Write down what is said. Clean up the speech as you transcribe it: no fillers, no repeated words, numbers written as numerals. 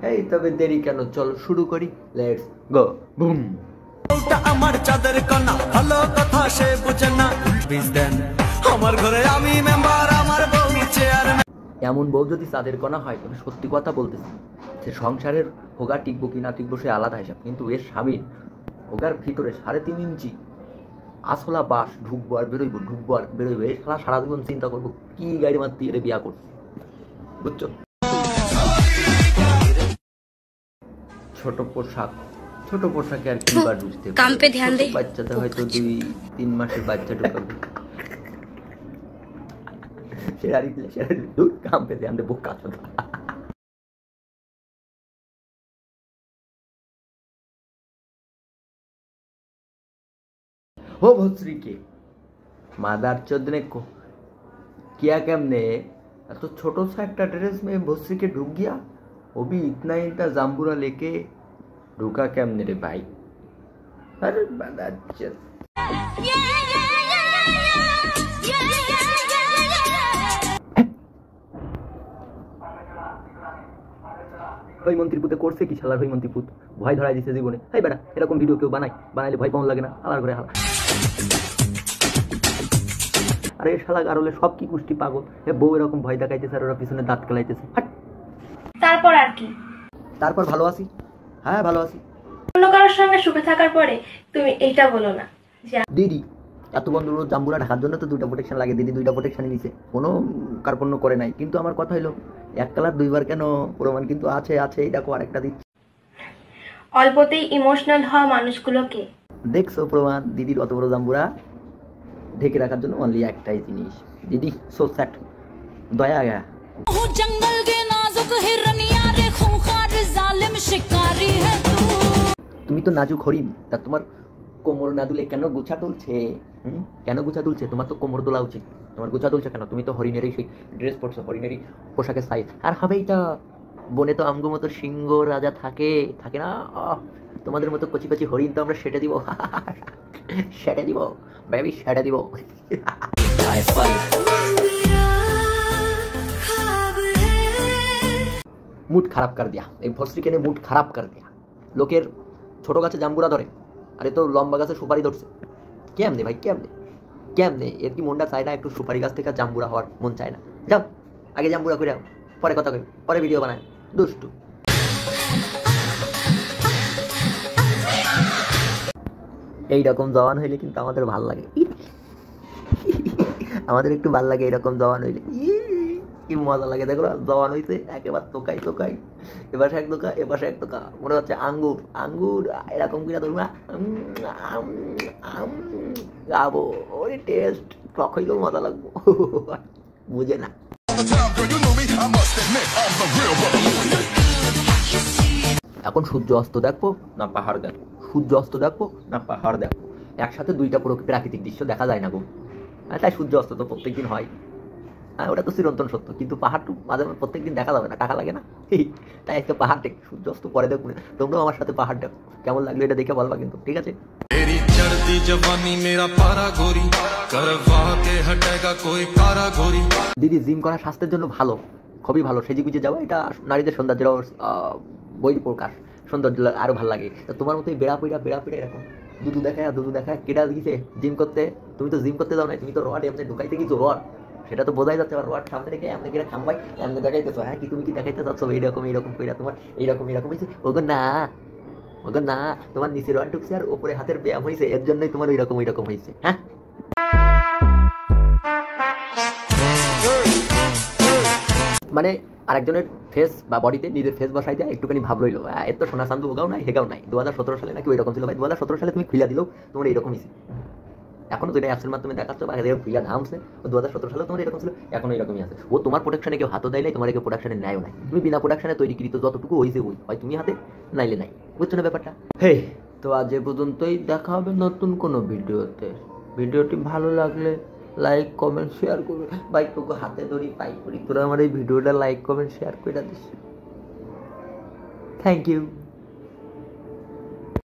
এই তবে দেরি কেন, চল শুরু করি, লেটস গো বুম। ওটা আমার চাঁদের কন্যা, ভালো কথা সে বুঝে না, বিজদেন আমার ঘরে আমি মেম্বার, আমার বউ চেয়ারম্যান। এমন বউ যদি চাঁদের কণা হয় তবে সত্যি কথা বলতেছি, যে সংসারের হোগা টিকবো কি না টিকবো সে আলাদা হিসাব, কিন্তু এর স্বামীর হোগার ভিতরে 3.5 ইঞ্চি আসলা বাস ঢুকবো আর বেরোইবো, ঢুকবো আর বেরোইবো, এই সারা সারা জীবন চিন্তা করবো কি গাড়ি মারতে এর বিয়া করছি, বুঝছো? ছোট পোশাক, ছোট পোশাকে আর কি বা ঢুকতে, বাচ্চাতে হয়তো 2-3 মাসের বাচ্চা ঢুকাবে, কাম পে ধ্যান দে, বোকা চোদা। हो भोसरी के मादार चौध ने को किया कैमने, तो छोटो सा एक ड्रेस में भोसरी के ढुक गया, वो भी इतना जाम्बूरा लेके ढुका कैमने रे भाई। अरे मादार चौध ওই মন্ত্রীপুতে করছে কি শালার, ওই মন্ত্রীপুত ভয় ধরাই দিছে জীবনে। এই বেটা এরকম ভিডিও কেউ বানাইলে ভয় পাওয়া লাগে না, আলার করে হালা। আরে শালা গারলে সব কি কুষ্টি পাগল, এ বউ এরকম ভয় দেখাইতেছে আর ওরা পিছনে দাঁত কেলাইতেছে। তারপর আর কি? তারপর ভালো আছি, হ্যাঁ ভালো আছি। অন্য কারোর সঙ্গে সুখে থাকার পরে তুমি এইটা বলো না যে দিদি এত বন্ধু জাম্বুরা ঢাকার জন্য তো 2টা প্রোটেকশন লাগে, দিদি 2টা প্রোটেকশনই নিছে, কোনো কার্পণ্য করে নাই। কিন্তু আমার কথা হইলো এক কালার 2বার কেন, প্রমাণ কিন্তু আছে, এই দেখো আরেকটা দিচ্ছি। অল্পতেই ইমোশনাল হওয়া মানুষগুলোকে দেখছো প্রমাণ, দিদির অত বড় জাম্বুরা ঢেকে রাখার জন্য অনলি একটাই জিনিস, দিদি সো স্যাট, দয়া গয়া। তুমি তো নাজুক হরিণ, তা তোমার কোমর না দুলে কেন গোছা তুলছে? কেন গোছা তুলছে? তোমার তো কোমর তোলা উচিত, তোমার গোছা তুলছে কেন? তুমি তো হরিণেরই সেই ড্রেস পরছো, হরিণেরই পোশাকের সাইজ। আর হবেই তো, বনে তো আমগো মতো সিংহ রাজা থাকে না? তোমাদের মতো কচি কচি হরিণ তো আমরা সেটে দিব, সেটে দিব বেবি, সেটে দিব। মুড খারাপ কর দিয়া, এই ভস্ত্রীকে নিয়ে মুড খারাপ কর দিয়া। লোকের ছোট গাছে জাম্বুরা ধরে, আরে তো লম্বা গাছে সুপারি ধরছে। কেমনে ভাই, কেমনে? এর কি মনটা চায় না একটু সুপারি গাছ থেকে জাম্বুরা হওয়ার মন চায় না? যাও আগে জাম্বুরা করে পরে কথা কই, পরে ভিডিও বানায় দুষ্টু। এইরকম জওয়ান হইলে কিন্তু আমাদের ভাল লাগে, আমাদের একটু ভাল লাগে এইরকম জওয়ান হইলে, কি মজা লাগে। দেখো জওয়ান হইছে একেবারে তোকাই, এপাশে এক তোকা, মনে হচ্ছে আঙ্গুর এরকম কিনা তোমরা গাবো, ওরে টেস্ট টক হইলেও মজা লাগবো, বুঝে না। এখন সূর্য অস্ত দেখবো না পাহাড় দেখবো, সূর্য অস্ত দেখবো না পাহাড় দেখবো, একসাথে 2টা প্রাকৃতিক দৃশ্য দেখা যায় না গো। তাই সূর্য অস্ত তো প্রত্যেকদিন হয়, ওটা তো চিরন্তন সত্য, কিন্তু পাহাড়টু মাঝে মাঝে প্রত্যেকদিন দেখা যাবে না, টাকা লাগে না। তাই আজকে পাহাড় দেখ, সূর্য অস্ত পরে দেখবো, তোমরাও আমার সাথে পাহাড় দেখো, কেমন লাগলো এটা দেখে বলবা কিন্তু, ঠিক আছে? দিদি জিম করা স্বাস্থ্যের জন্য ভালো, খুবই ভালো। সেজে গুজে যাওয়া এটা নারীদের সৌন্দর্যের বই প্রকাশ, সৌন্দর্য আরো ভালো লাগে। তোমার মতো বেড়া পিড়া এরকম দুধু দেখায় কেটা দিয়েছে জিম করতে? তুমি তো জিম করতে যাও না, তুমি তো রড এমনি ঢুকাইতে গেছো, রড সেটা তো বোঝাই যাচ্ছে। আমার রড সামনে রেখে এমনি করে খাম্বাই এমনি দেখাইতেছো, হ্যাঁ কি তুমি কি দেখাইতে চাচ্ছ এইরকম কইরা তোমার এইরকম হয়েছে? ওগো না তোমার নিচে রড ঢুকছে আর ওপরে হাতের ব্যায়াম হয়েছে, এর জন্যই তোমার ওইরকম হয়েছে। হ্যাঁ মানে আরেকজনের ফেস বা বডিতে নিজের ফেস বসাই দেয়, একটুখানি ভাব রইলো, এর তো সোনা চান্দু ওগাও নাই হেগাও নাই। 2017 সালে নাকি ওইরকম ছিল ভাই, 2017 সালে তুমি খুলে দিলেও তোমার এইরকম হয়েছে। এখনো তো এটা অ্যাপসের মাধ্যমে দেখাচ্ছ বা খুলে ধামছে, 2017 সালে তোমার এরকম ছিল, এখনো এরকমই আছে। ও তোমার প্রোডাকশনে কেউ হাতও দেয় নাই, তোমার কেউ প্রোডাকশনে নেয়ও নাই, তুমি বিনা প্রোডাকশনে তৈরিকৃত যতটুকু হয়েছে ওই হয় তুমি হাতে নাইলে নাই, বুঝছো না ব্যাপারটা? হে তো আজ এ পর্যন্তই, দেখা হবে নতুন কোনো ভিডিওতে। ভিডিওটি ভালো লাগলে লাইক কমেন্ট শেয়ার করবে ভাই, তোকে হাতে ধরি পাই করি, তোরা আমার এই ভিডিওটা লাইক কমেন্ট শেয়ার করে দিস। Thank you.